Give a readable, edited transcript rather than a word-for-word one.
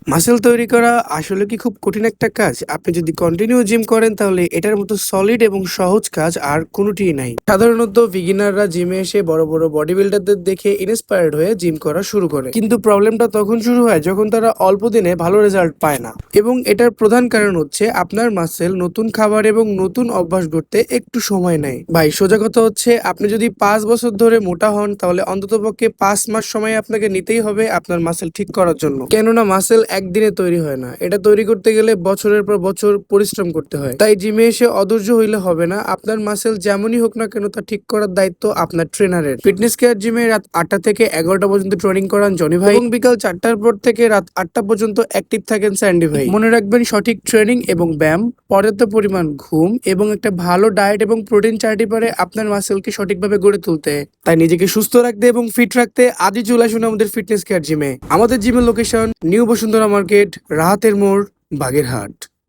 Muscle তৈরি করা আসলে কি খুব কঠিন একটা কাজ? আপনি যদি কন্টিনিউ জিম করেন তাহলে এটার মতো সলিড এবং সহজ কাজ আর কোনটিই নাই। সাধারণত বিগিনাররা জিমে এসে বড় বড় বডি বিল্ডারদের দেখে ইন্সপায়ার্ড হয়ে জিম করা শুরু করে, কিন্তু প্রবলেমটা তখন শুরু হয় যখন তারা অল্প দিনে ভালো রেজাল্ট পায় না। এবং এটার প্রধান কারণ হচ্ছে আপনার মাসেল নতুন খাবার এবং নতুন অভ্যাস গড়তে একটু সময় নেয়। ভাই, সোজা কথা হচ্ছে আপনি যদি 5 বছর ধরে মোটা হন তাহলে অন্ততপক্ষে 5 মাস সময় আপনাকে নিতেই হবে আপনার মাসেল ঠিক করার জন্য। কেননা মাসেল একদিনে তৈরি হয় না, এটা তৈরি করতে গেলে বছরের পর বছর পরিশ্রম করতে হয়। তাই জিমে এসে অধৈর্য হইলে হবে না, আপনার মাসেল যেমনই হোক না কেন তা ঠিক করার দায়িত্ব আপনার ট্রেনারের। ফিটনেস কেয়ার জিমে রাত 8টা থেকে 11টা পর্যন্ত ট্রেনিং করান জনি ভাই এবং বিকাল 4টার পর থেকে রাত 8টা পর্যন্ত অ্যাক্টিভ থাকেন স্যান্ডি ভাই। মনে রাখবেন, সঠিক ট্রেনিং এবং ব্যায়াম, পর্যাপ্ত পরিমাণ ঘুম এবং একটা ভালো ডায়েট এবং প্রোটিন চার্টই পারে আপনার মাসেলকে সঠিকভাবে গড়ে তুলতে। তাই নিজেকে সুস্থ রাখতে এবং ফিট রাখতে আজই চলে আসুন আমাদের ফিটনেস কেয়ার জিমে। আমাদের জিমের লোকেশন নিউ বসুন্ধরা মার্কেট, রাহাতের মোড়, বাগেরহাট।